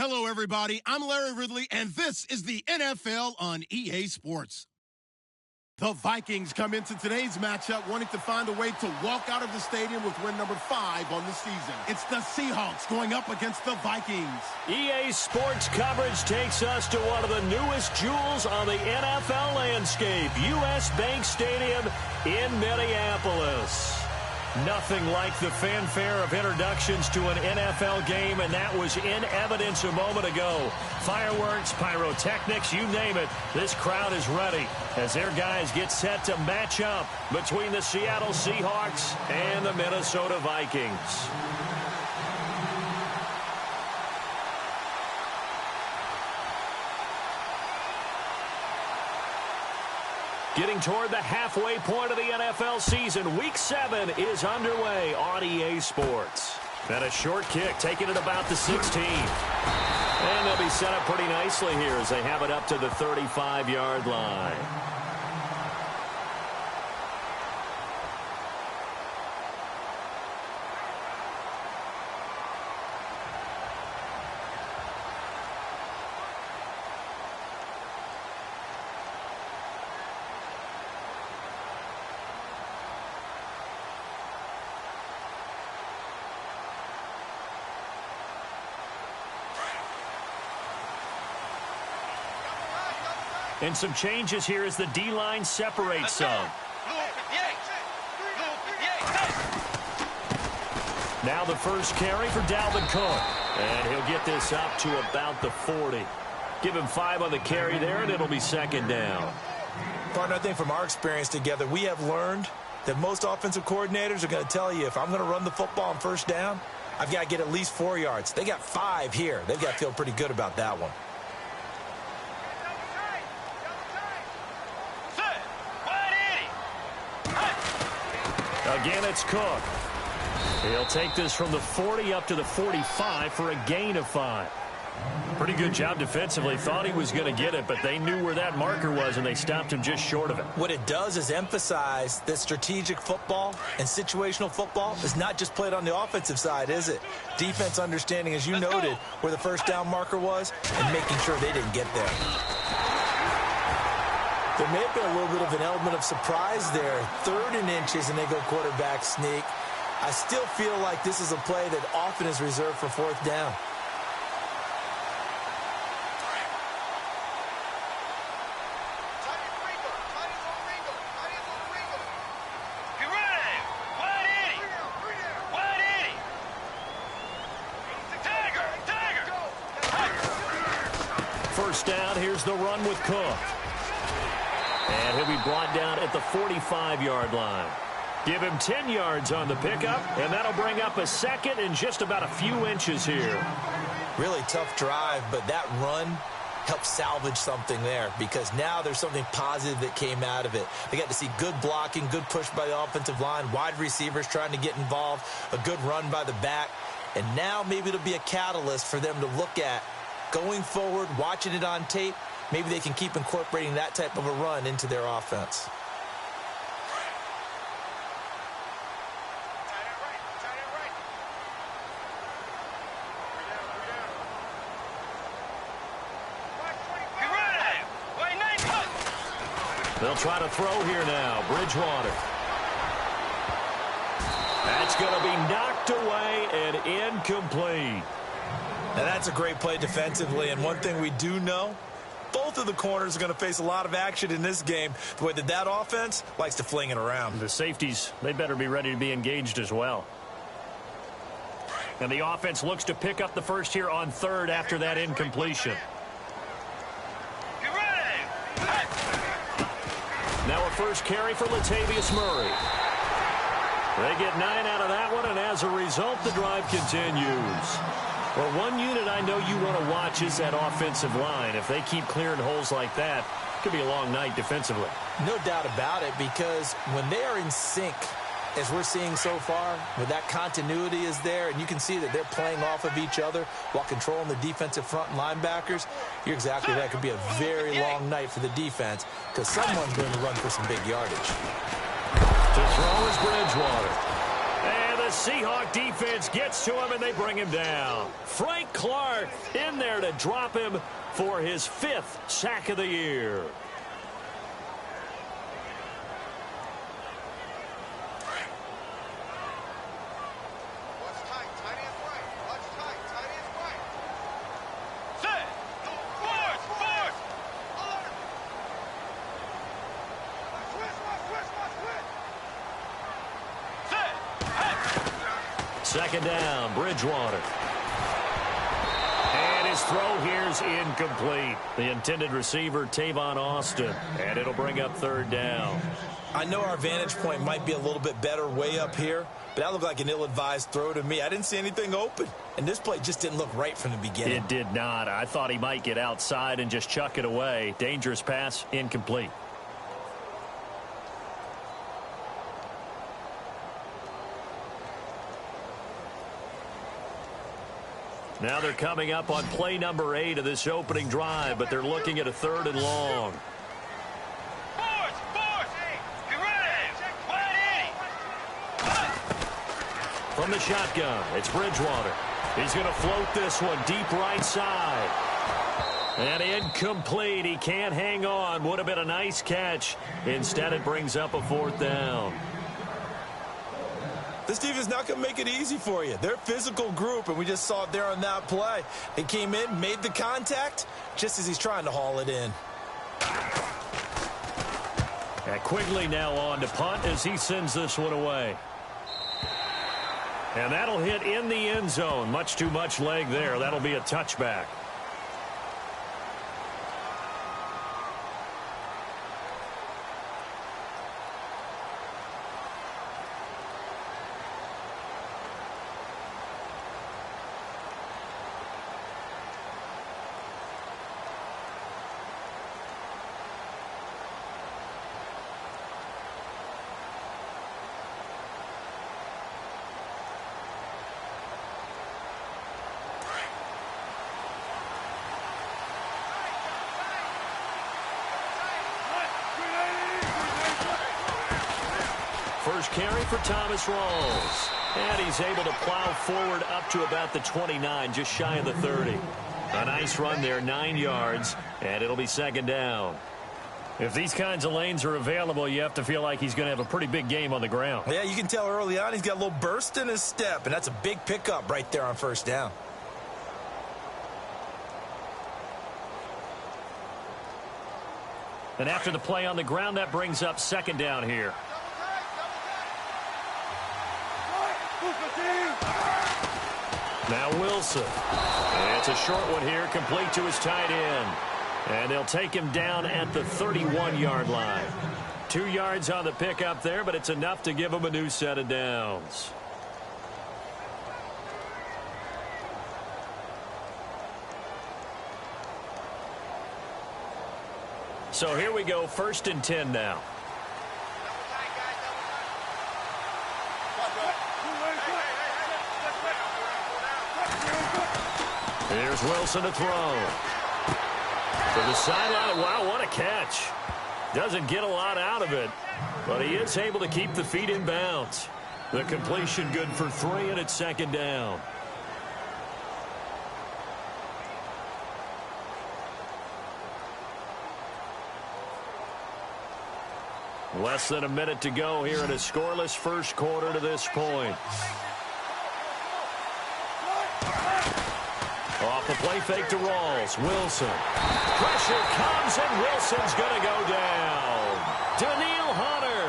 Hello, everybody. I'm Larry Ridley, and this is the NFL on EA Sports. The Vikings come into today's matchup wanting to find a way to walk out of the stadium with win number 5 on the season. It's the Seahawks going up against the Vikings. EA Sports coverage takes us to one of the newest jewels on the NFL landscape, US Bank Stadium in Minneapolis. Nothing like the fanfare of introductions to an NFL game, and that was in evidence a moment ago. Fireworks, pyrotechnics, you name it. This crowd is ready as their guys get set to match up between the Seattle Seahawks and the Minnesota Vikings. Getting toward the halfway point of the NFL season, Week 7 is underway on EA Sports. And a short kick, taking it about the 16. And they'll be set up pretty nicely here as they have it up to the 35-yard line. And some changes here as the D-line separates some. Now the first carry for Dalvin Cook. And he'll get this up to about the 40. Give him 5 on the carry there, and it'll be second down. Partner, I think from our experience together, we have learned that most offensive coordinators are going to tell you, if I'm going to run the football on first down, I've got to get at least 4 yards. They got 5 here. They've got to feel pretty good about that one. Again, it's Cook. He'll take this from the 40 up to the 45 for a gain of 5. Pretty good job defensively. Thought he was going to get it, but they knew where that marker was, and they stopped him just short of it. What it does is emphasize that strategic football and situational football is not just played on the offensive side, is it? Defense understanding, as you noted, where the first down marker was and making sure they didn't get there. There may have been a little bit of an element of surprise there. 3rd and inches, and they go quarterback sneak. I still feel like this is a play that often is reserved for 4th down. First down, here's the run with Cook. And he'll be brought down at the 45-yard line. Give him 10 yards on the pickup, and that'll bring up a second and just about a few inches here. Really tough drive, but that run helped salvage something there because now there's something positive that came out of it. They got to see good blocking, good push by the offensive line, wide receivers trying to get involved, a good run by the back, and now maybe it'll be a catalyst for them to look at going forward, watching it on tape. Maybe they can keep incorporating that type of a run into their offense. They'll try to throw here now. Bridgewater. That's going to be knocked away and incomplete. Now that's a great play defensively, and one thing we do know, both of the corners are going to face a lot of action in this game. The way that offense likes to fling it around. The safeties, they better be ready to be engaged as well. And the offense looks to pick up the first here on 3rd after that incompletion. Now a first carry for Latavius Murray. They get 9 out of that one, and as a result, the drive continues. Well, one unit I know you want to watch is that offensive line. If they keep clearing holes like that, it could be a long night defensively. No doubt about it, because when they are in sync, as we're seeing so far, when that continuity is there, and you can see that they're playing off of each other while controlling the defensive front and linebackers, you're exactly right. It could be a very long night for the defense because someone's going to run for some big yardage. To throw is Bridgewater. And the Seahawk defense gets to him, and they bring him down. Frank Clark in there to drop him for his 5th sack of the year. Second down, Bridgewater. And his throw here's incomplete. The intended receiver, Tavon Austin. And it'll bring up 3rd down. I know our vantage point might be a little bit better way up here, but that looked like an ill-advised throw to me. I didn't see anything open. And this play just didn't look right from the beginning. It did not. I thought he might get outside and just chuck it away. Dangerous pass, incomplete. Now they're coming up on play number 8 of this opening drive, but they're looking at a 3rd and long. From the shotgun, it's Bridgewater. He's going to float this one deep right side. And incomplete. He can't hang on. Would have been a nice catch. Instead, it brings up a 4th down. This defense is not going to make it easy for you. They're a physical group, and we just saw it there on that play. They came in, made the contact, just as he's trying to haul it in. And Quigley now on to punt as he sends this one away. And that'll hit in the end zone. Much too much leg there. That'll be a touchback. First carry for Thomas Rawls. And he's able to plow forward up to about the 29, just shy of the 30. A nice run there, 9 yards, and it'll be 2nd down. If these kinds of lanes are available, you have to feel like he's going to have a pretty big game on the ground. Yeah, you can tell early on he's got a little burst in his step, and that's a big pickup right there on 1st down. And after the play on the ground, that brings up 2nd down here. Now Wilson. It's a short one here, complete to his tight end. And they'll take him down at the 31-yard line. 2 yards on the pickup there, but it's enough to give him a new set of downs. So here we go, 1st and 10 now. Here's Wilson to throw. To the sideline. Wow, what a catch. Doesn't get a lot out of it, but he is able to keep the feet in bounds. The completion good for 3, and it's 2nd down. Less than a minute to go here in a scoreless first quarter to this point. Off the play fake to Rawls. Wilson. Pressure comes, and Wilson's going to go down. Daniil Hunter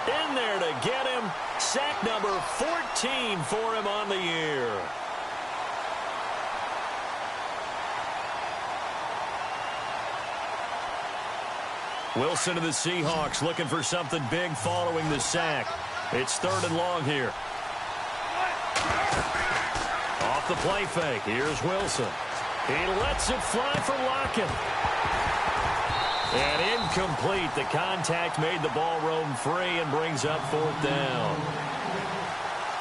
in there to get him. Sack number 14 for him on the year. Wilson to the Seahawks looking for something big following the sack. It's 3rd and long here. Off the play fake. Here's Wilson. He lets it fly for Lockett. And incomplete. The contact made the ball roam free and brings up 4th down.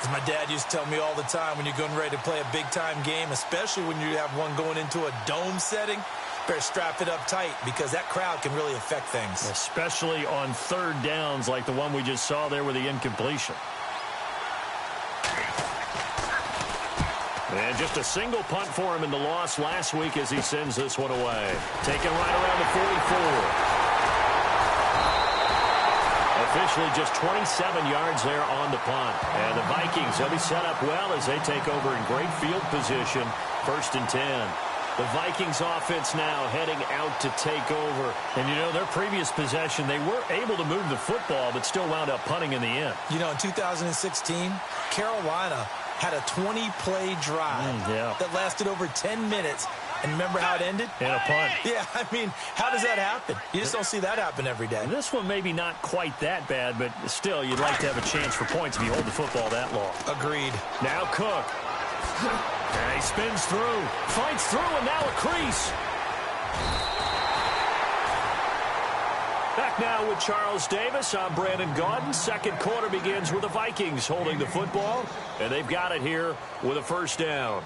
As my dad used to tell me all the time, when you're getting ready to play a big-time game, especially when you have one going into a dome setting, better strap it up tight because that crowd can really affect things. Especially on 3rd downs like the one we just saw there with the incompletion. And just a single punt for him in the loss last week as he sends this one away. Taken right around the 44. Officially just 27 yards there on the punt. And the Vikings, they'll be set up well as they take over in great field position. 1st and 10. The Vikings offense now heading out to take over. And, you know, their previous possession, they were able to move the football, but still wound up punting in the end. You know, in 2016, Carolina had a 20-play drive that lasted over 10 minutes. And remember how it ended? And a punt. Yeah, I mean, how does that happen? You just don't see that happen every day. This one maybe not quite that bad, but still, you'd like to have a chance for points if you hold the football that long. Agreed. Now Cook. And he spins through, fights through, and now a crease. Back now with Charles Davis. I'm Brandon Gaudin. Second quarter begins with the Vikings holding the football, and they've got it here with a 1st down.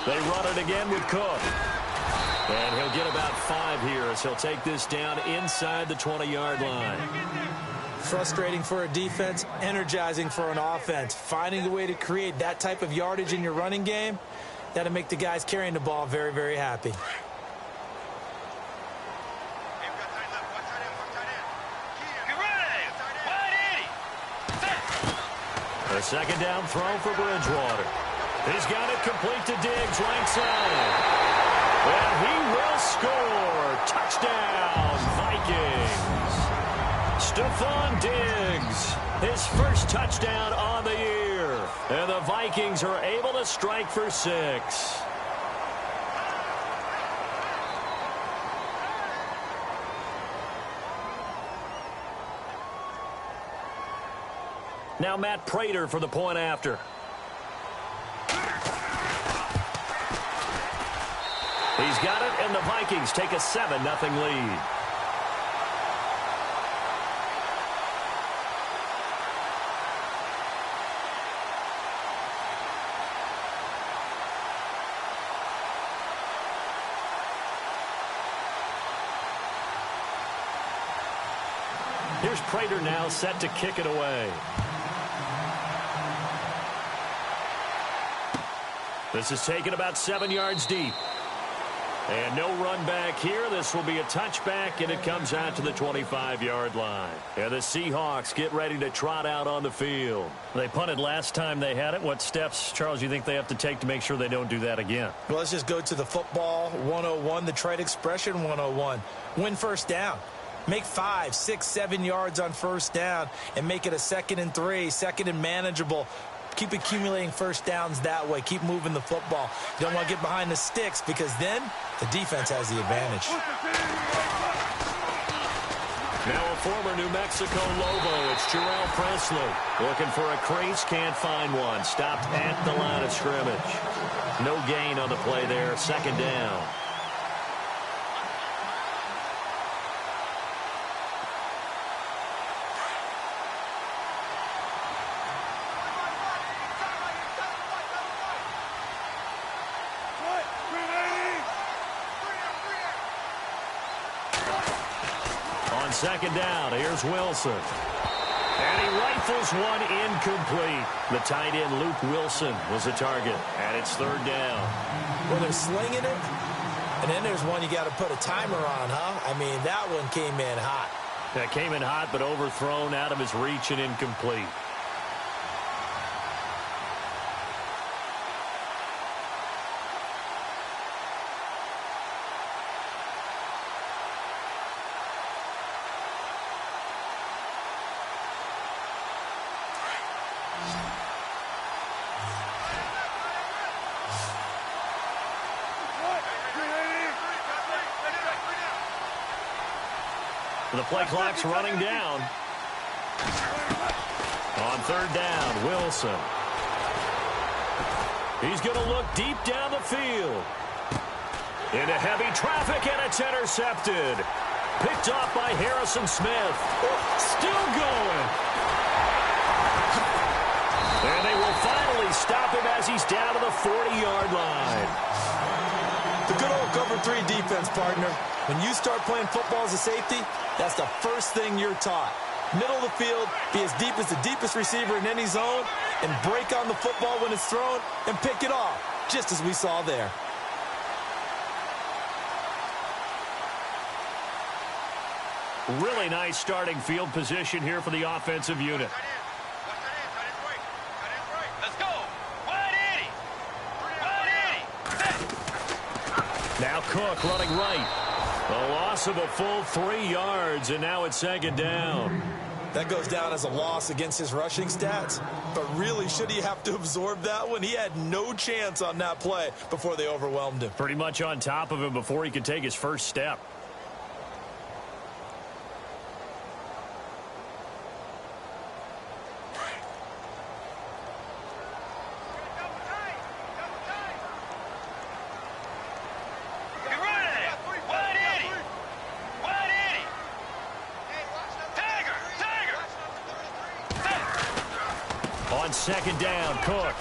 They run it again with Cook. And he'll get about 5 here as he'll take this down inside the 20-yard line. Frustrating for a defense, energizing for an offense. Finding a way to create that type of yardage in your running game, that'll make the guys carrying the ball very, very happy. A 2nd down throw for Bridgewater. He's got it complete to Diggs, right side. And he will score. Touchdown, Vikings. Stephon Diggs, his first touchdown on the year. And the Vikings are able to strike for 6. Now Matt Prater for the point after. He's got it, and the Vikings take a 7-0 lead. Here's Prater now set to kick it away. This is taken about 7 yards deep. And no run back here. This will be a touchback, and it comes out to the 25-yard line. And the Seahawks get ready to trot out on the field. They punted last time they had it. What steps, Charles, you think they have to take to make sure they don't do that again? Well, let's just go to the football 101, the trade expression 101. Win 1st down. Make 5, 6, 7 yards on 1st down and make it a 2nd and 3, 2nd and manageable. Keep accumulating 1st downs that way. Keep moving the football. You don't want to get behind the sticks because then the defense has the advantage. Now a former New Mexico Lobo. It's Jarrell Presley. Looking for a crease. Can't find one. Stopped at the line of scrimmage. No gain on the play there. 2nd down. On 2nd down, here's Wilson. And he rifles one incomplete. The tight end, Luke Wilson, was the target. And it's 3rd down. Well, they're slinging it. And then there's one you got to put a timer on, huh? I mean, that one came in hot. That came in hot, but overthrown out of his reach and incomplete. The play clock's running down. On 3rd down, Wilson. He's going to look deep down the field. Into heavy traffic, and it's intercepted. Picked off by Harrison Smith. Still going. And they will finally stop him as he's down to the 40-yard line. The good old cover 3 defense, partner. When you start playing football as a safety, that's the first thing you're taught. Middle of the field, be as deep as the deepest receiver in any zone, and break on the football when it's thrown and pick it off, just as we saw there. Really nice starting field position here for the offensive unit. Let's go. 180. Now Cook running right. A loss of a full 3 yards, and now it's second down. That goes down as a loss against his rushing stats, but really, should he have to absorb that one? He had no chance on that play before they overwhelmed him. Pretty much on top of him before he could take his first step. On second down, Cook.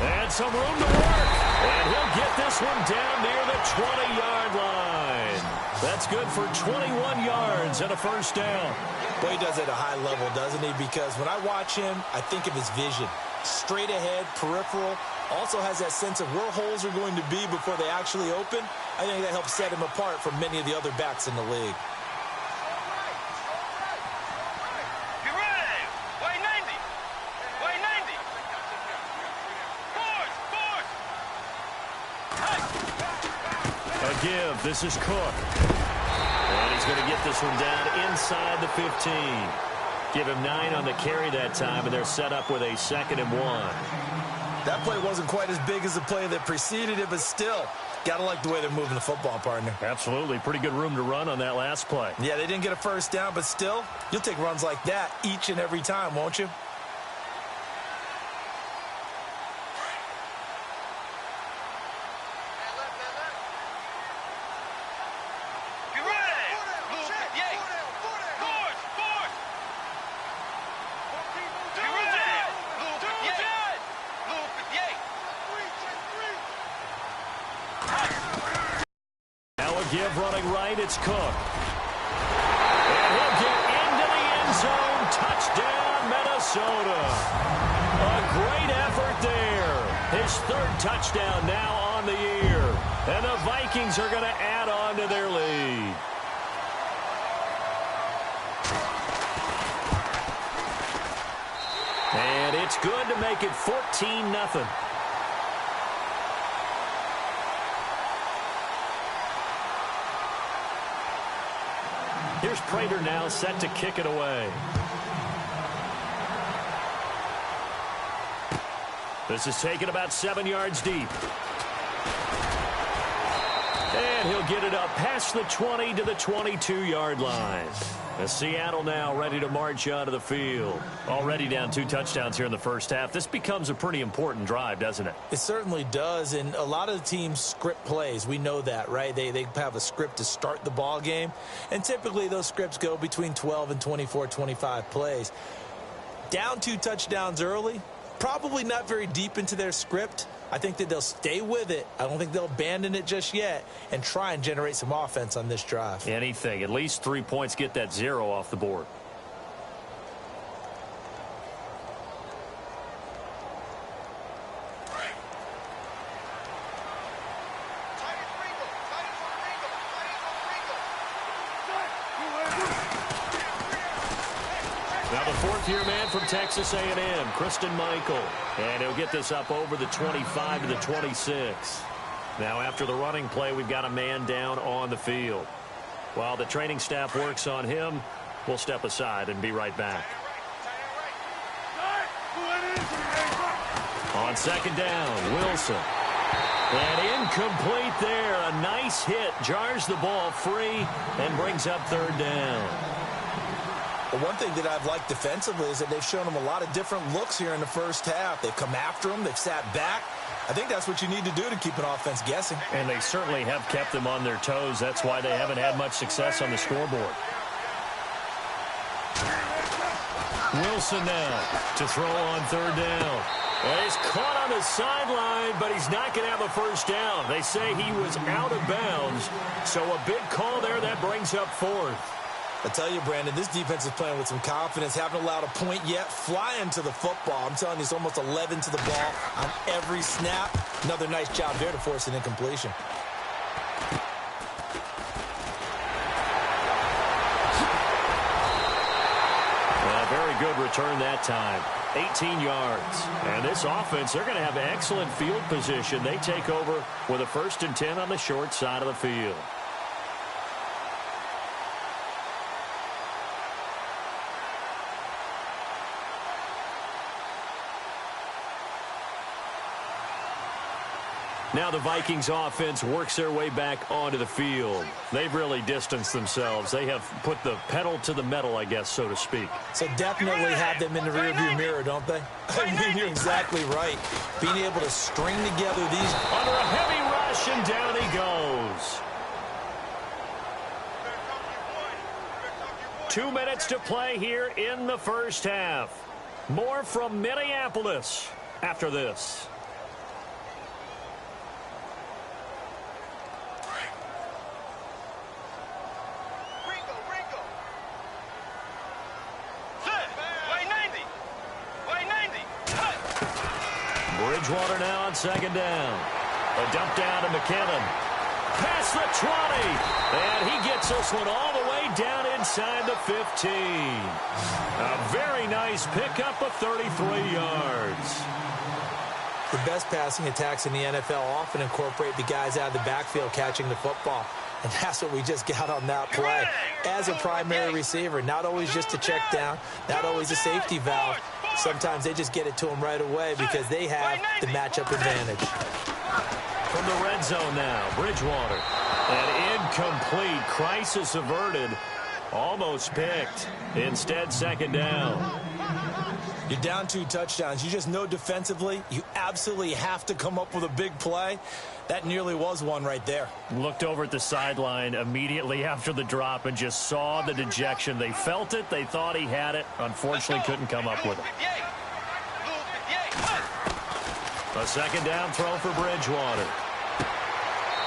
And some room to work. And he'll get this one down near the 20-yard line. That's good for 21 yards and a first down. Boy, he does it at a high level, doesn't he? Because when I watch him, I think of his vision. Straight ahead, peripheral. Also has that sense of where holes are going to be before they actually open. I think that helps set him apart from many of the other backs in the league. Give. This is Cook. And he's going to get this one down inside the 15. Give him 9 on the carry that time, and they're set up with a 2nd and 1. That play wasn't quite as big as the play that preceded it, but still, got to like the way they're moving the football, partner. Absolutely. Pretty good room to run on that last play. Yeah, they didn't get a first down, but still, you'll take runs like that each and every time, won't you? Give running right, it's Cook. And he'll get into the end zone. Touchdown, Minnesota. A great effort there. His 3rd touchdown now on the year. And the Vikings are going to add on to their lead. And it's good to make it 14-0. Here's Prater now set to kick it away. This is taken about 7 yards deep. And he'll get it up past the 20 to the 22-yard line. As Seattle now ready to march onto the field. Already down 2 touchdowns here in the first half. This becomes a pretty important drive, doesn't it? It certainly does, and a lot of the teams script plays. We know that, right? They have a script to start the ball game, and typically those scripts go between 12 and 24, 25 plays. Down 2 touchdowns early, probably not very deep into their script. I think that they'll stay with it. I don't think they'll abandon it just yet and try and generate some offense on this drive. Anything. At least 3 points, get that 0 off the board. Now the 4th-year man from Texas A&M, Christine Michael. And he'll get this up over the 25 to the 26. Now after the running play, we've got a man down on the field. While the training staff works on him, we'll step aside and be right back. On second down, Wilson. And incomplete there. A nice hit. Jars the ball free and brings up 3rd down. Well, one thing that I've liked defensively is that they've shown them a lot of different looks here in the first half. They've come after them. They've sat back. I think that's what you need to do to keep an offense guessing. And they certainly have kept them on their toes. That's why they haven't had much success on the scoreboard. Wilson now to throw on third down. And he's caught on the sideline, but he's not going to have a first down. They say he was out of bounds, so a big call there that brings up fourth. I tell you, Brandon, this defense is playing with some confidence. Haven't allowed a point yet. Flying to the football. I'm telling you, it's almost 11 to the ball on every snap. Another nice job there to force an incompletion. Well, very good return that time. 18 yards. And this offense, they're going to have excellent field position. They take over with a 1st and 10 on the short side of the field. Now the Vikings offense works their way back onto the field. They've really distanced themselves. They have put the pedal to the metal, I guess, so to speak. So definitely have them in the rearview mirror, don't they? I mean, you're exactly right. Being able to string together these... Under a heavy rush, and down he goes. 2 minutes to play here in the first half. More from Minneapolis after this. Bridgewater now on second down. A dump down to McKinnon. Past the 20. And he gets this one all the way down inside the 15. A very nice pickup of 33 yards. The best passing attacks in the NFL often incorporate the guys out of the backfield catching the football. And that's what we just got on that play. As a primary receiver, not always just a check down, not always a safety valve. Sometimes they just get it to them right away because they have the matchup advantage. From the red zone now, Bridgewater. An incomplete, crisis averted, almost picked. Instead, second down. You're down 2 touchdowns. You just know defensively you absolutely have to come up with a big play. That nearly was one right there. Looked over at the sideline immediately after the drop and just saw the dejection. They felt it. They thought he had it. Unfortunately, couldn't come up with it. A second down throw for Bridgewater.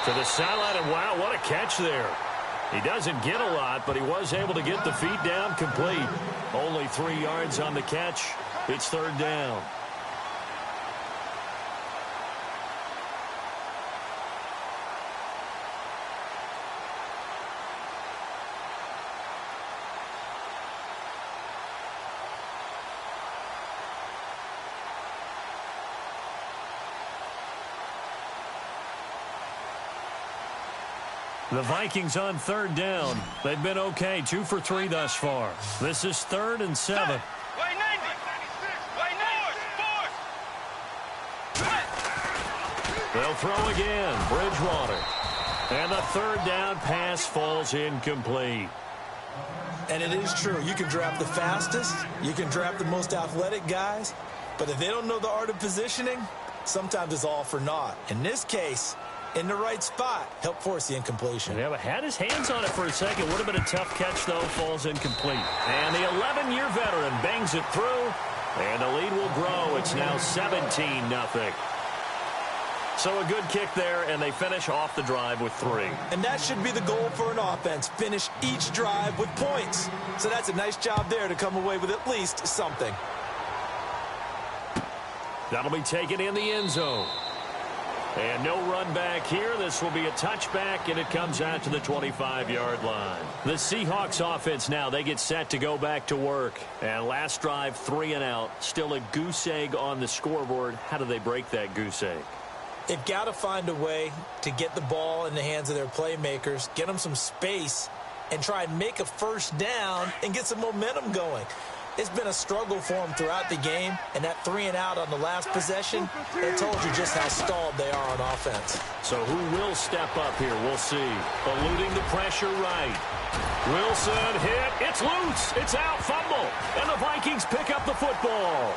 To the sideline, and wow, what a catch there. He doesn't get a lot, but he was able to get the feet down complete. Only 3 yards on the catch. It's third down. The Vikings on third down. They've been okay, 2 for 3 thus far. This is 3rd and 7. They'll throw again, Bridgewater. And the third down pass falls incomplete. And it is true. You can draft the fastest. You can draft the most athletic guys. But if they don't know the art of positioning, sometimes it's all for naught. In this case, in the right spot, help force the incompletion. Yeah, but had his hands on it for a second. Would have been a tough catch, though. Falls incomplete. And the 11-year veteran bangs it through. And the lead will grow. It's now 17-0. So a good kick there, and they finish off the drive with 3. And that should be the goal for an offense. Finish each drive with points. So that's a nice job there to come away with at least something. That'll be taken in the end zone. And no run back here. This will be a touchback, and it comes out to the 25-yard line. The Seahawks offense now, they get set to go back to work. And last drive, 3 and out. Still a goose egg on the scoreboard. How do they break that goose egg? They've got to find a way to get the ball in the hands of their playmakers, get them some space, and try and make a first down and get some momentum going. It's been a struggle for them throughout the game, and that 3 and out on the last possession, it told you just how stalled they are on offense. So who will step up here? We'll see. Eluding the pressure right. Wilson hit. It's loose. It's out. Fumble. And the Vikings pick up the football.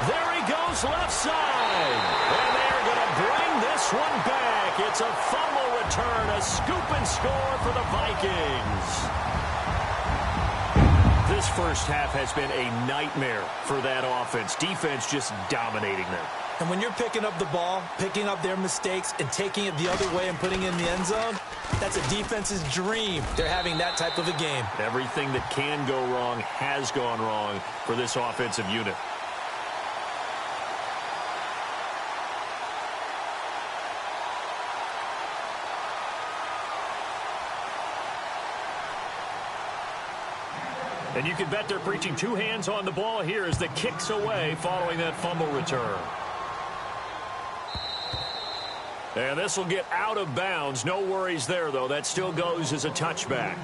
There he goes left side. And they're going to bring this one back. It's a fumble return, a scoop and score for the Vikings. This first half has been a nightmare for that offense. Defense just dominating them. And when you're picking up the ball, picking up their mistakes, and taking it the other way and putting it in the end zone, that's a defense's dream. They're having that type of a game. Everything that can go wrong has gone wrong for this offensive unit. And you can bet they're preaching two hands on the ball here as the kick's away following that fumble return. And this will get out of bounds. No worries there, though. That still goes as a touchback.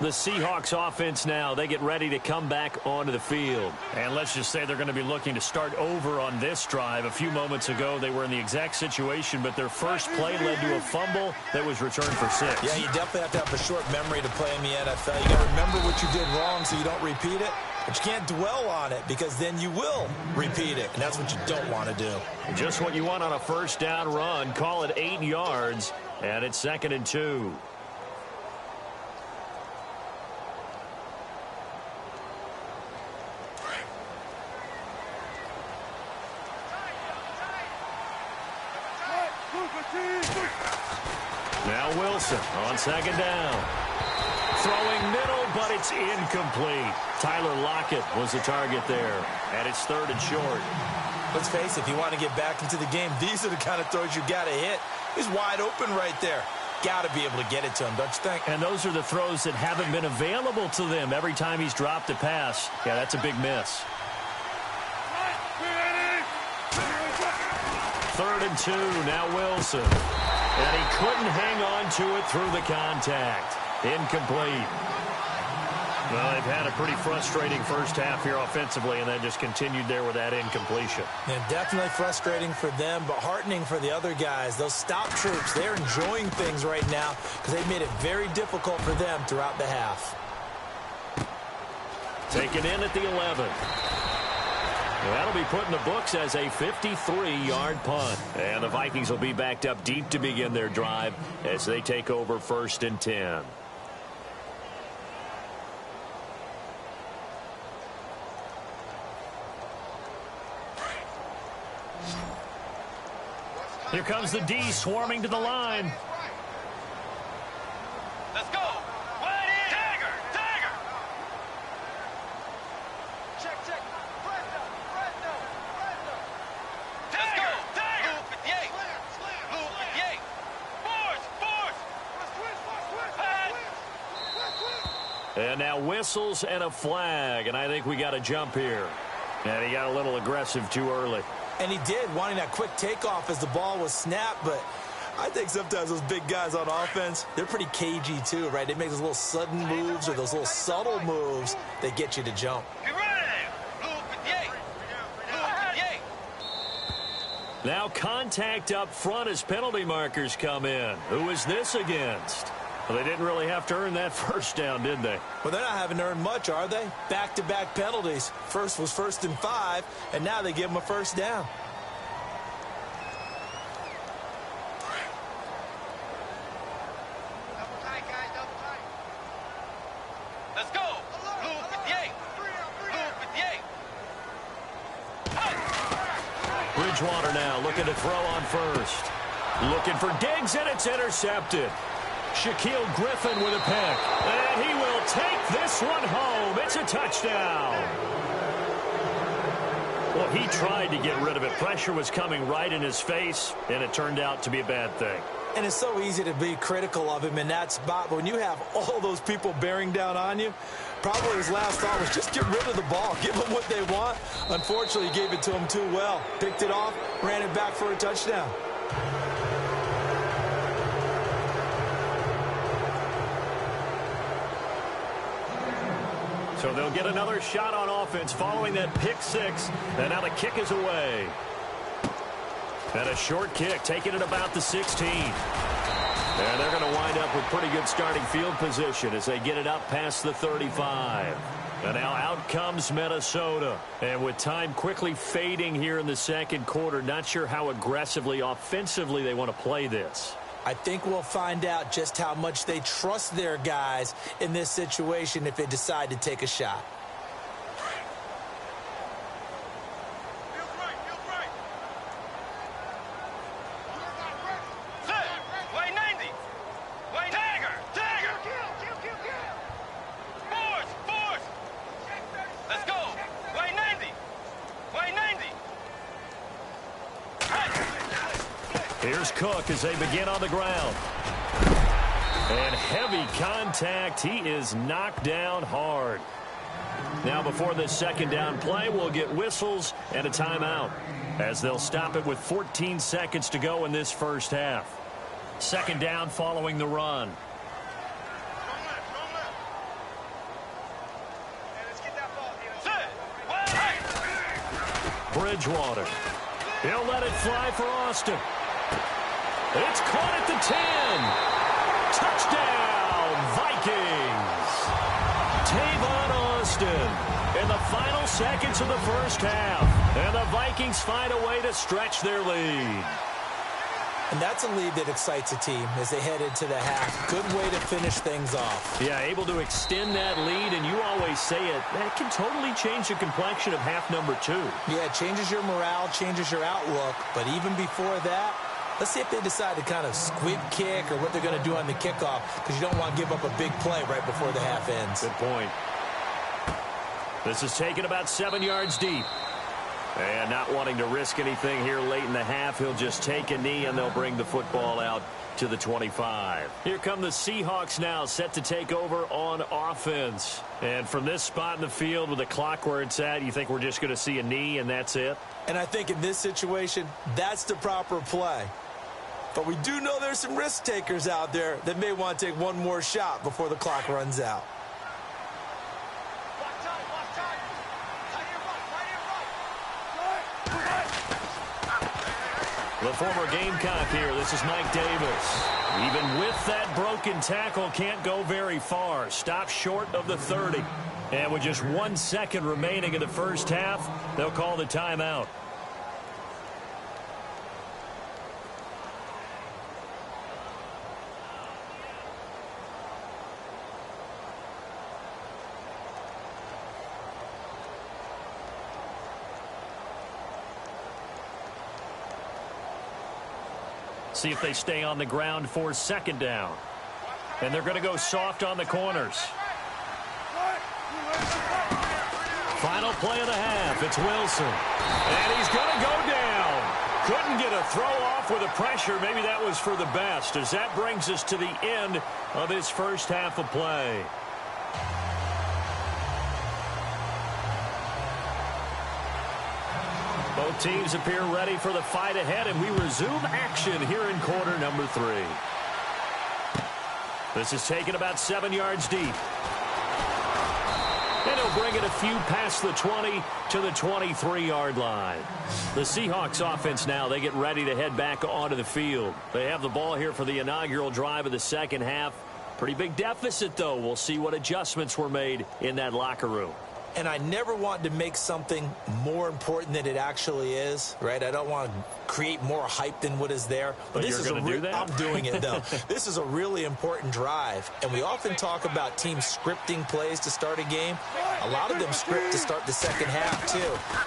The Seahawks offense now, they get ready to come back onto the field. And let's just say they're going to be looking to start over on this drive. A few moments ago, they were in the exact situation, but their first play led to a fumble that was returned for 6. Yeah, you definitely have to have a short memory to play in the NFL. You got to remember what you did wrong so you don't repeat it. But you can't dwell on it because then you will repeat it, and that's what you don't want to do. Just what you want on a first down run. Call it 8 yards, and it's 2nd and 2. Now Wilson on 2nd down. Throwing middle, but it's incomplete. Tyler Lockett was the target there, and it's 3rd and short. Let's face it, if you want to get back into the game, these are the kind of throws you got to hit. He's wide open right there. Got to be able to get it to him, don't you think? And those are the throws that haven't been available to them every time he's dropped a pass. Yeah, that's a big miss. 3rd and 2, now Wilson. And he couldn't hang on to it through the contact. Incomplete. Well, they've had a pretty frustrating first half here offensively, and then just continued there with that incompletion. And definitely frustrating for them, but heartening for the other guys. Those stop troops, they're enjoying things right now because they've made it very difficult for them throughout the half. Taken in at the 11. That'll be put in the books as a 53-yard punt. And the Vikings will be backed up deep to begin their drive as they take over 1st and 10. Here comes the D swarming to the line. Let's go. Wide in. Dagger. Dagger. Check, check. Let's go. Dagger. Loop at the 8. Loop at the 8. Force. And now whistles and a flag. And I think we got a jump here. And he got a little aggressive too early. And he did, wanting that quick takeoff as the ball was snapped, but I think sometimes those big guys on offense, they're pretty cagey too, right? They make those little sudden moves or those little subtle moves that get you to jump. Get ready. Loop at the 8. Loop at the 8. Now contact up front as penalty markers come in. Who is this against? Well, they didn't really have to earn that first down, did they? Well, they're not having to earn much, are they? Back-to-back penalties. First was 1st and 5, and now they give them a first down. Double tight, guys. Double tight. Let's go. Loop at the 8. Loop at the 8. Bridgewater now looking to throw on first. Looking for Diggs, and it's intercepted. Shaquille Griffin with a pick. And he will take this one home. It's a touchdown. Well, he tried to get rid of it. Pressure was coming right in his face, and it turned out to be a bad thing. And it's so easy to be critical of him in that spot. But when you have all those people bearing down on you, probably his last thought was just get rid of the ball. Give them what they want. Unfortunately, he gave it to them too well. Picked it off, ran it back for a touchdown. So they'll get another shot on offense following that pick six. And now the kick is away. And a short kick, taking it about the 16. And they're going to wind up with pretty good starting field position as they get it up past the 35. And now out comes Minnesota. And with time quickly fading here in the second quarter, not sure how aggressively, offensively they want to play this. I think we'll find out just how much they trust their guys in this situation if they decide to take a shot. Here's Cook as they begin on the ground. And heavy contact. He is knocked down hard. Now before this second down play, we'll get whistles and a timeout as they'll stop it with 14 seconds to go in this first half. Second down following the run. Bridgewater. He'll let it fly for Austin. It's caught at the 10. Touchdown, Vikings. Tavon Austin in the final seconds of the first half. And the Vikings find a way to stretch their lead. And that's a lead that excites a team as they head into the half. Good way to finish things off. Yeah, able to extend that lead, and you always say it, that can totally change the complexion of half number 2. Yeah, it changes your morale, changes your outlook. But even before that, let's see if they decide to kind of squib kick or what they're going to do on the kickoff, because you don't want to give up a big play right before the half ends. Good point. This is taken about 7 yards deep. And not wanting to risk anything here late in the half, he'll just take a knee, and they'll bring the football out to the 25. Here come the Seahawks now, set to take over on offense. And from this spot in the field with the clock where it's at, you think we're just going to see a knee and that's it? And I think in this situation, that's the proper play. But we do know there's some risk takers out there that may want to take one more shot before the clock runs out. The former Gamecock here. This is Mike Davis. Even with that broken tackle, can't go very far. Stop short of the 30. And with just 1 second remaining in the first half, they'll call the timeout. See if they stay on the ground for second down. And they're going to go soft on the corners. Final play of the half. It's Wilson. And he's going to go down. Couldn't get a throw off with the pressure. Maybe that was for the best, as that brings us to the end of this first half of play. Both teams appear ready for the fight ahead, and we resume action here in quarter number 3. This is taken about 7 yards deep. And he'll bring it a few past the 20 to the 23-yard line. The Seahawks offense now, they get ready to head back onto the field. They have the ball here for the inaugural drive of the second half. Pretty big deficit, though. We'll see what adjustments were made in that locker room. And I never want to make something more important than it actually is, right? I don't want to create more hype than what is there. But this you're going to do that? I'm doing it, though. This is a really important drive. And we often talk about teams scripting plays to start a game. A lot of them script to start the second half, too.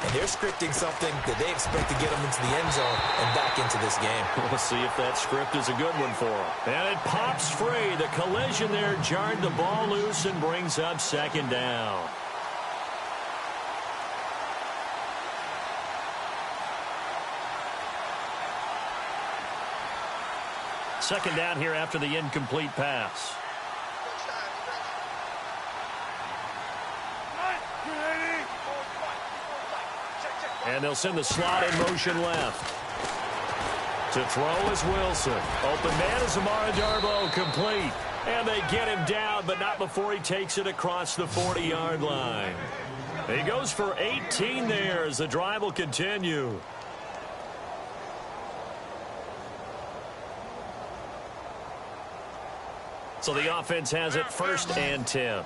And they're scripting something that they expect to get them into the end zone and back into this game. We'll see if that script is a good one for them. And it pops free. The collision there jarred the ball loose and brings up second down. Second down here after the incomplete pass. And they'll send the slot in motion left. To throw is Wilson. Open man is Amara Darboh, complete. And they get him down, but not before he takes it across the 40-yard line. He goes for 18 there as the drive will continue. So the offense has it 1st and 10.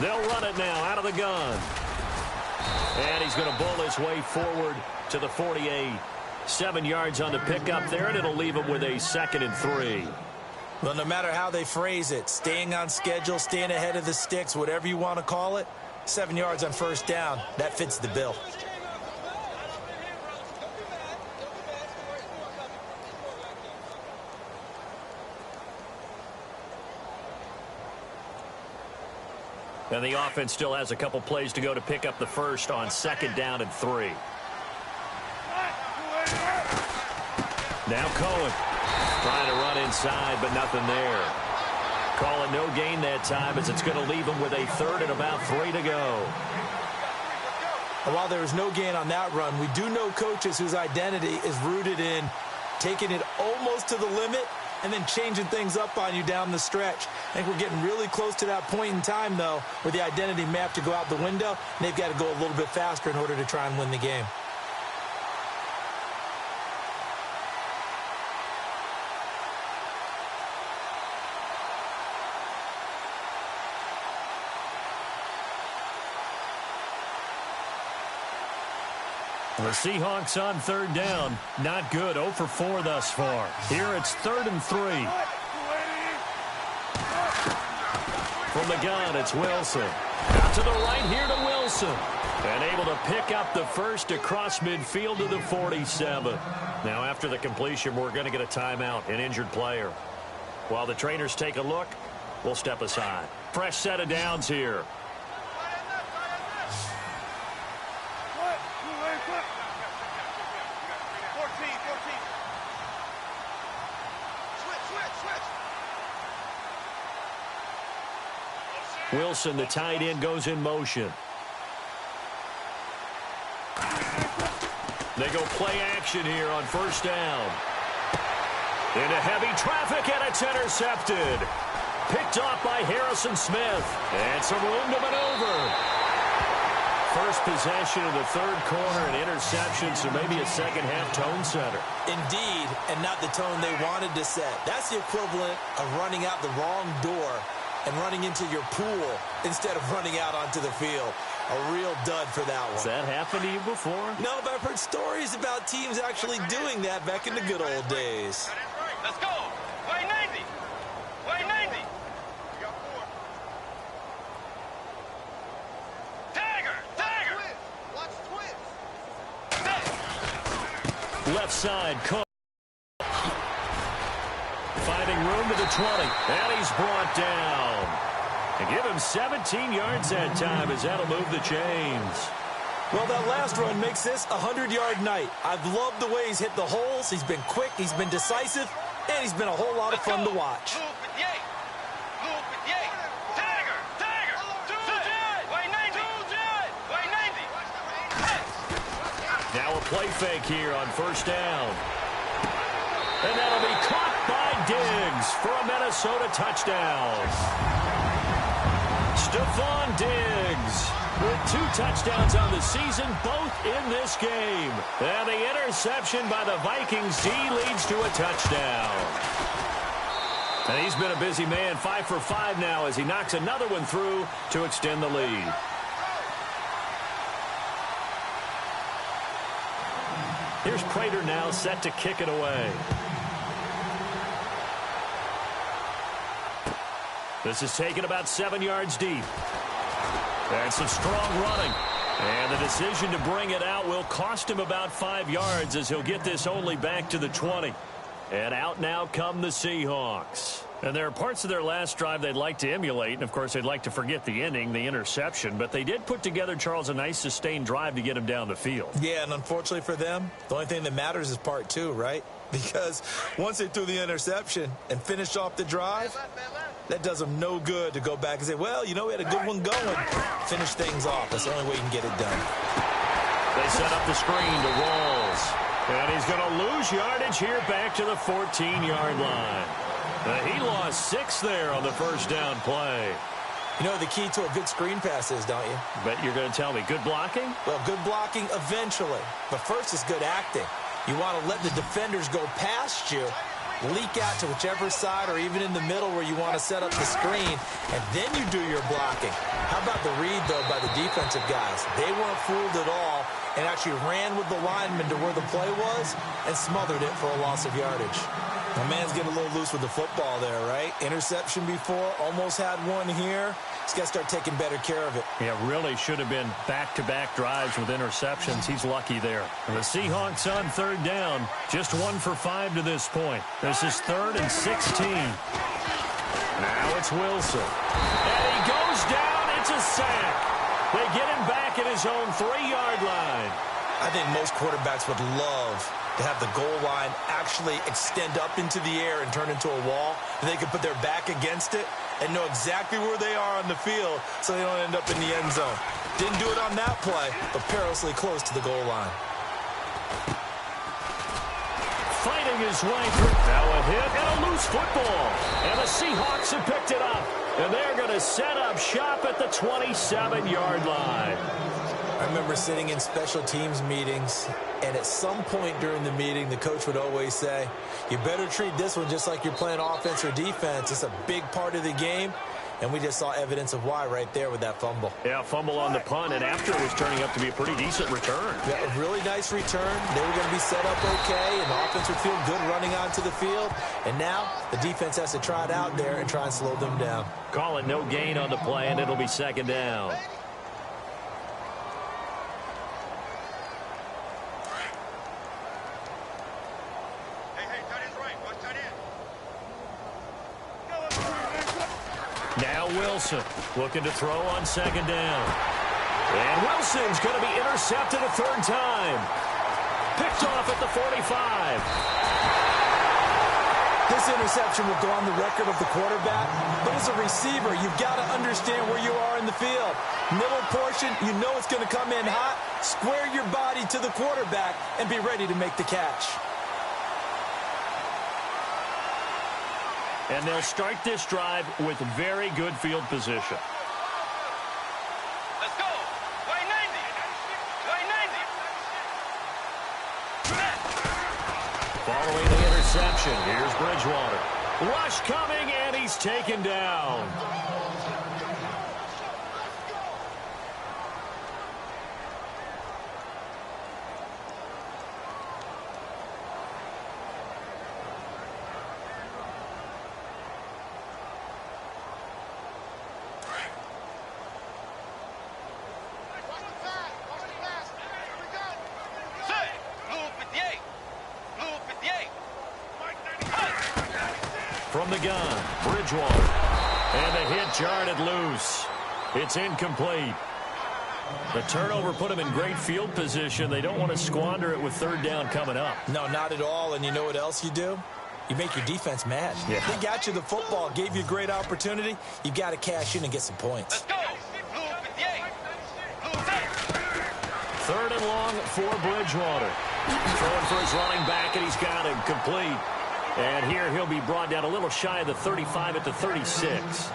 They'll run it now out of the gun. And he's going to bull his way forward to the 48. 7 yards on the pickup there, and it'll leave him with a 2nd and 3. Well, no matter how they phrase it, staying on schedule, staying ahead of the sticks, whatever you want to call it, 7 yards on 1st down, that fits the bill. And the offense still has a couple plays to go to pick up the 1st on 2nd down and 3. Now Cohen trying to run inside, but nothing there. Calling no gain that time as it's going to leave him with a 3rd and about 3 to go. And while there was no gain on that run, we do know coaches whose identity is rooted in taking it almost to the limit and then changing things up on you down the stretch. I think we're getting really close to that point in time, though, where the identity may have to go out the window, and they've got to go a little bit faster in order to try and win the game. The Seahawks on 3rd down. Not good. 0 for 4 thus far. Here it's 3rd and 3. From the gun, it's Wilson. Out to the right here to Wilson. And able to pick up the 1st across midfield to the 47. Now after the completion, we're going to get a timeout, an injured player. While the trainers take a look, we'll step aside. Fresh set of downs here. Wilson, the tight end, goes in motion. They go play action here on 1st down. Into heavy traffic, and it's intercepted. Picked off by Harrison Smith. And some room to maneuver. First possession of the 3rd quarter, an interception, so maybe a second-half tone setter. Indeed, and not the tone they wanted to set. That's the equivalent of running out the wrong door and running into your pool instead of running out onto the field. A real dud for that one. Has that happened to you before? No, but I've heard stories about teams actually doing that back in the good old days. Let's go. Way 90. Way 90. Tiger. Watch twins. Left side, Cook. Finding room to the 20, and he's brought down. And give him 17 yards that time as that'll move the chains. Well, that last run makes this a 100-yard night. I've loved the way he's hit the holes. He's been quick, he's been decisive, and he's been a whole lot of fun to watch. Now a play fake here on 1st down. And that'll be caught by Diggs for a Minnesota touchdown. Stephon Diggs with 2 touchdowns on the season, both in this game. And the interception by the Vikings D leads to a touchdown. And he's been a busy man, 5 for 5 now as he knocks another one through to extend the lead. Here's Prater now set to kick it away. This is taken about 7 yards deep. And some strong running. And the decision to bring it out will cost him about 5 yards as he'll get this only back to the 20. And out now come the Seahawks. And there are parts of their last drive they'd like to emulate. And, of course, they'd like to forget the inning, the interception. But they did put together, Charles, a nice sustained drive to get him down the field. Yeah, and unfortunately for them, the only thing that matters is part 2, right? Because once they threw the interception and finished off the drive, That does them no good to go back and say, well, you know, we had a good one going. Finish things off. That's the only way you can get it done. They set up the screen to Rawls. And he's going to lose yardage here back to the 14-yard line. He lost 6 there on the first down play. You know what the key to a good screen pass is, don't you? Bet you're going to tell me. Good blocking? Well, good blocking eventually. But first is good acting. You want to let the defenders go past you, leak out to whichever side or even in the middle where you want to set up the screen, and then you do your blocking. How about the read, though, by the defensive guys? They weren't fooled at all and actually ran with the lineman to where the play was and smothered it for a loss of yardage. My man's getting a little loose with the football there, right? Interception before, almost had one here. He's got to start taking better care of it. Yeah, really should have been back-to-back drives with interceptions. He's lucky there. And the Seahawks on third down, just 1 for 5 to this point. This is 3rd and 16. Now it's Wilson. And he goes down. It's a sack. They get him back at his own 3-yard line. I think most quarterbacks would love to have the goal line actually extend up into the air and turn into a wall. And they could put their back against it and know exactly where they are on the field so they don't end up in the end zone. Didn't do it on that play, but perilously close to the goal line. Fighting his way through. Now a hit and a loose football. And the Seahawks have picked it up. And they're going to set up shop at the 27-yard line. I remember sitting in special teams meetings, and at some point during the meeting, the coach would always say, you better treat this one just like you're playing offense or defense. It's a big part of the game, and we just saw evidence of why right there with that fumble. Yeah, fumble on the punt, and after it was turning up to be a pretty decent return. Yeah, a really nice return. They were going to be set up okay, and the offense would feel good running onto the field. And now the defense has to try it out there and try and slow them down. Call it no gain on the play, and it'll be 2nd down. Now Wilson looking to throw on 2nd down. And Wilson's going to be intercepted a 3rd time. Picked off at the 45. This interception will go on the record of the quarterback, but as a receiver, you've got to understand where you are in the field. Middle portion, you know it's going to come in hot. Square your body to the quarterback and be ready to make the catch. And they'll start this drive with very good field position. Let's go. Way 90. Way 90. Following the interception, here's Bridgewater. Rush coming, and he's taken down. From the gun, Bridgewater. And the hit jarred it loose. It's incomplete. The turnover put them in great field position. They don't want to squander it with 3rd down coming up. No, not at all. And you know what else you do? You make your defense mad. Yeah. They got you the football, gave you a great opportunity. You've got to cash in and get some points. Let's go. Blue 58. Blue 3rd and long for Bridgewater. Throwing for his running back, and he's got him complete. And here he'll be brought down a little shy of the 35 at the 36.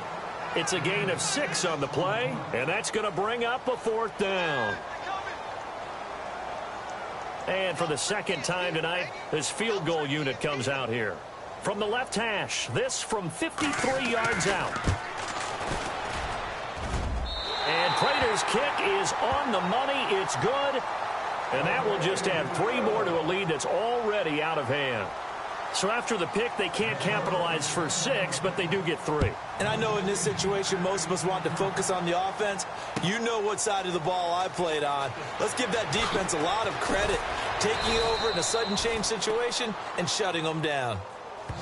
It's a gain of 6 on the play, and that's going to bring up a 4th down. And for the 2nd time tonight, this field goal unit comes out here. From the left hash, this from 53 yards out. And Prater's kick is on the money. It's good. And that will just add 3 more to a lead that's already out of hand. So after the pick, they can't capitalize for 6, but they do get 3. And I know in this situation, most of us want to focus on the offense. You know what side of the ball I played on. Let's give that defense a lot of credit. Taking over in a sudden change situation and shutting them down.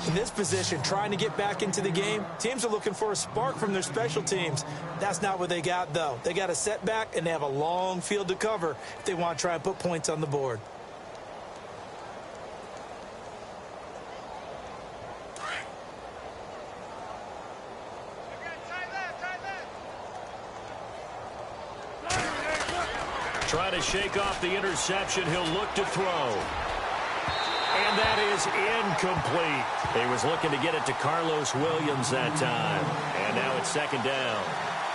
In this position, trying to get back into the game, teams are looking for a spark from their special teams. That's not what they got, though. They got a setback, and they have a long field to cover if they want to try and put points on the board. Trying to shake off the interception. He'll look to throw. And that is incomplete. He was looking to get it to Carlos Williams that time. And now it's second down.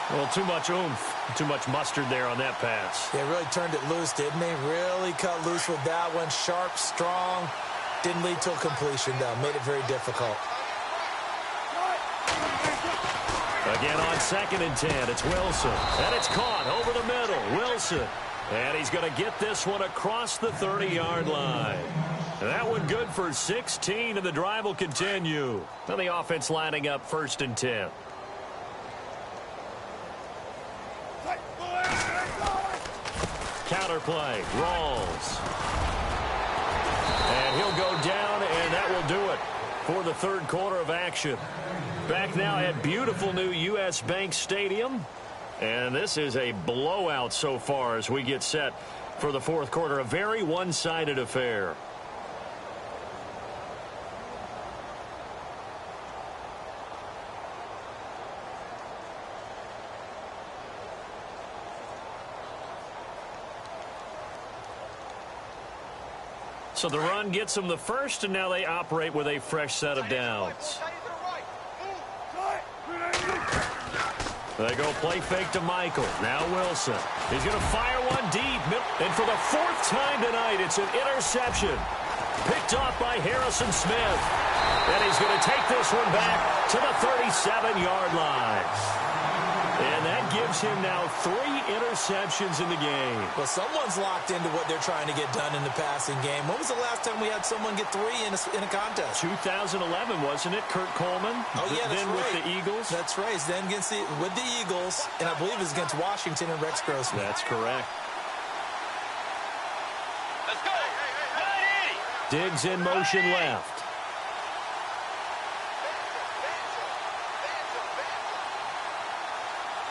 Well, too much oomph, too much mustard there on that pass. Yeah, really turned it loose, didn't he? Really cut loose with that one. Sharp, strong. Didn't lead to a completion, though. Made it very difficult. Again on 2nd and 10, it's Wilson. And it's caught over the middle. Wilson. And he's going to get this one across the 30-yard line. And that one good for 16, and the drive will continue. And the offense lining up 1st and 10. Counterplay, Rawls. And he'll go down, and that will do it for the third quarter of action. Back now at beautiful new U.S. Bank Stadium. And this is a blowout so far as we get set for the fourth quarter. A very one-sided affair. So the run gets them the first, and now they operate with a fresh set of downs. They go play fake to Michael. Now Wilson. He's going to fire one deep. And for the 4th time tonight, it's an interception. Picked off by Harrison Smith. And he's going to take this one back to the 37-yard line. And that gives him now 3 interceptions in the game. Well, someone's locked into what they're trying to get done in the passing game. When was the last time we had someone get 3 in a contest? 2011, wasn't it? Kurt Coleman. Oh, yeah, that's then right. with the Eagles. That's right. Then with the Eagles, and I believe it was against Washington and Rex Grossman. That's correct. Let's go. 180. Diggs in motion left.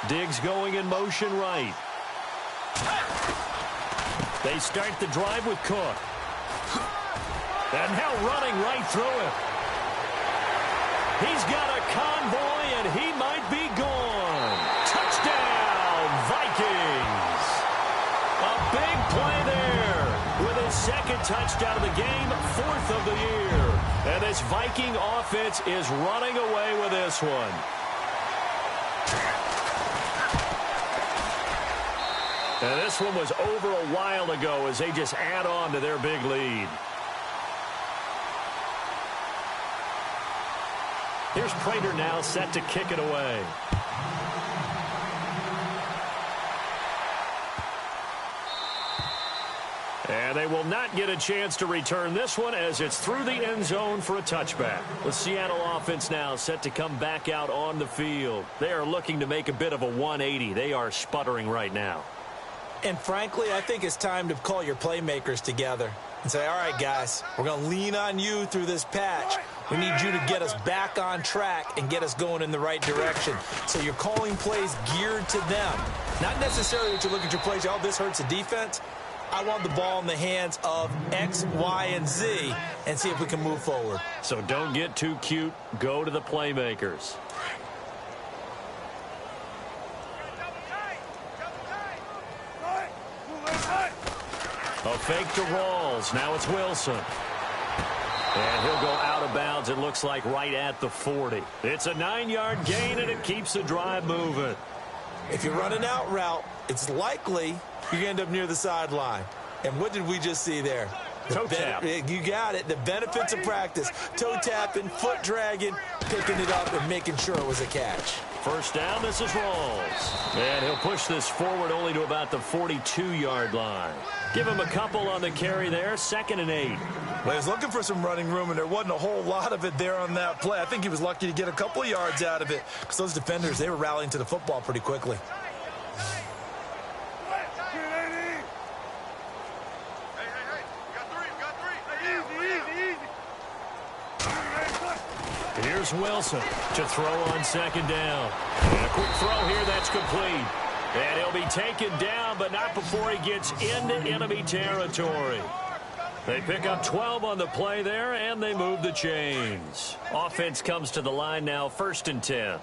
Diggs going in motion right. They start the drive with Cook. And now running right through him. He's got a convoy, and he might be gone. Touchdown, Vikings. A big play there with his 2nd touchdown of the game, 4th of the year. And this Viking offense is running away with this one. And this one was over a while ago as they just add on to their big lead. Here's Prater now set to kick it away. And they will not get a chance to return this one as it's through the end zone for a touchback. The Seattle offense now set to come back out on the field. They are looking to make a bit of a 180. They are sputtering right now. And frankly, I think it's time to call your playmakers together and say, all right, guys, we're going to lean on you through this patch. We need you to get us back on track and get us going in the right direction. So you're calling plays geared to them. Not necessarily that you look at your plays, oh, this hurts the defense. I want the ball in the hands of X, Y, and Z and see if we can move forward. So don't get too cute. Go to the playmakers. A fake to Rawls. Now it's Wilson. And he'll go out of bounds, it looks like, right at the 40. It's a 9-yard gain, and it keeps the drive moving. If you run an out route, it's likely you end up near the sideline. And what did we just see there? Toe tap. You got it. The benefits of practice. Toe tapping, foot dragging, picking it up, and making sure it was a catch. First down, this is Rawls. And he'll push this forward only to about the 42-yard line. Give him a couple on the carry there, 2nd and 8. Well, he was looking for some running room, and there wasn't a whole lot of it there on that play. I think he was lucky to get a couple of yards out of it because those defenders, they were rallying to the football pretty quickly. Here's Wilson to throw on 2nd down. And a quick throw here, that's complete. And he'll be taken down, but not before he gets into enemy territory. They pick up 12 on the play there, and they move the chains. Offense comes to the line now, 1st and 10.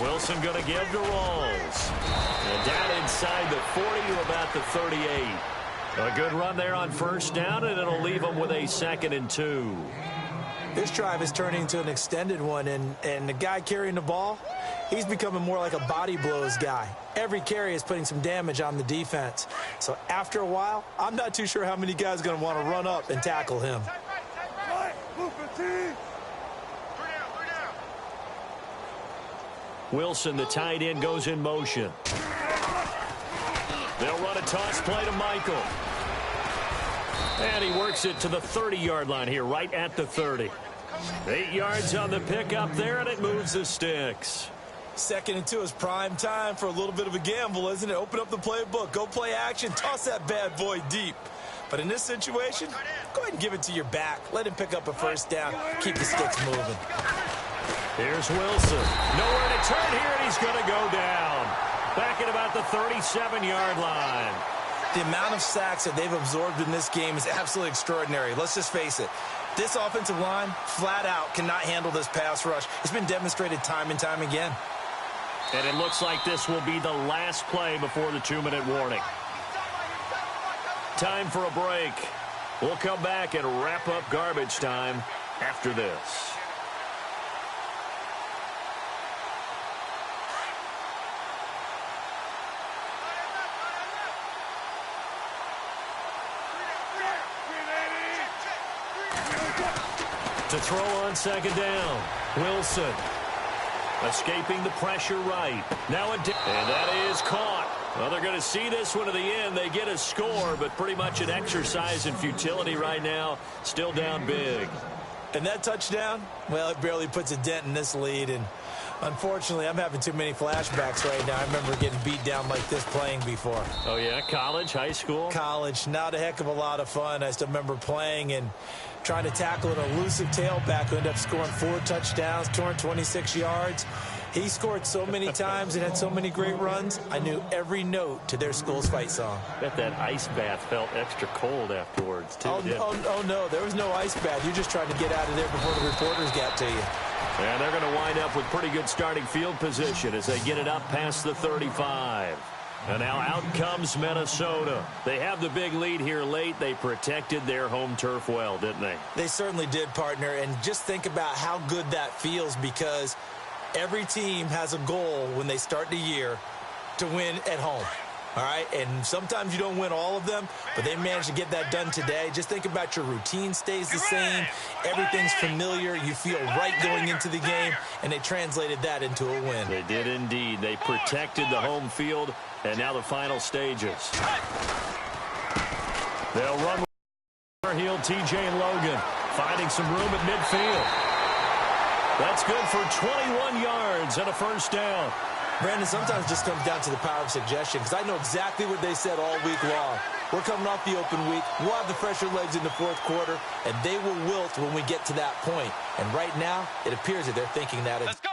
Wilson going to give to Rawls. And down inside the 40 to about the 38. A good run there on first down, and it'll leave them with a 2nd and 2. This drive is turning into an extended one, and the guy carrying the ball, he's becoming more like a body blows guy. Every carry is putting some damage on the defense. So after a while, I'm not too sure how many guys are going to want to run up and tackle him. Wilson, the tight end, goes in motion. They'll run a toss play to Michael. And he works it to the 30-yard line here, right at the 30. 8 yards on the pickup there, and it moves the sticks. 2nd and 2 is prime time for a little bit of a gamble, isn't it? Open up the playbook, go play action, toss that bad boy deep. But in this situation, go ahead and give it to your back. Let him pick up a first down. Keep the sticks moving. Here's Wilson. Nowhere to turn here, and he's going to go down. Back at about the 37-yard line. The amount of sacks that they've absorbed in this game is absolutely extraordinary. Let's just face it. This offensive line, flat out, cannot handle this pass rush. It's been demonstrated time and time again. And it looks like this will be the last play before the 2-minute warning. Time for a break. We'll come back and wrap up garbage time after this. To throw on 2nd down, Wilson escaping the pressure right. Now and that is caught. Well, they're going to see this one to the end. They get a score, but pretty much an exercise in futility right now. Still down big. And that touchdown, well, it barely puts a dent in this lead. And unfortunately, I'm having too many flashbacks right now. I remember getting beat down like this playing before. Oh, yeah? College, high school? College. Not a heck of a lot of fun. I still remember playing and trying to tackle an elusive tailback who ended up scoring 4 touchdowns, 226 yards. He scored so many times and had so many great runs, I knew every note to their school's fight song. Bet that ice bath felt extra cold afterwards, too. Oh, no, there was no ice bath. You're just trying to get out of there before the reporters got to you. And they're going to wind up with pretty good starting field position as they get it up past the 35. And now out comes Minnesota. They have the big lead here late. They protected their home turf well, didn't they? They certainly did, partner. And just think about how good that feels, because every team has a goal when they start the year to win at home. All right, and sometimes you don't win all of them, but they managed to get that done today. Just think about your routine stays the same. Everything's familiar. You feel right going into the game, and they translated that into a win. They did indeed. They protected the home field, and now the final stages. They'll run with heel TJ Logan, finding some room at midfield. That's good for 21 yards and a first down. Brandon, sometimes it just comes down to the power of suggestion, because I know exactly what they said all week long. We're coming off the open week. We'll have the fresher legs in the fourth quarter, and they will wilt when we get to that point. And right now, it appears that they're thinking that. Let's go.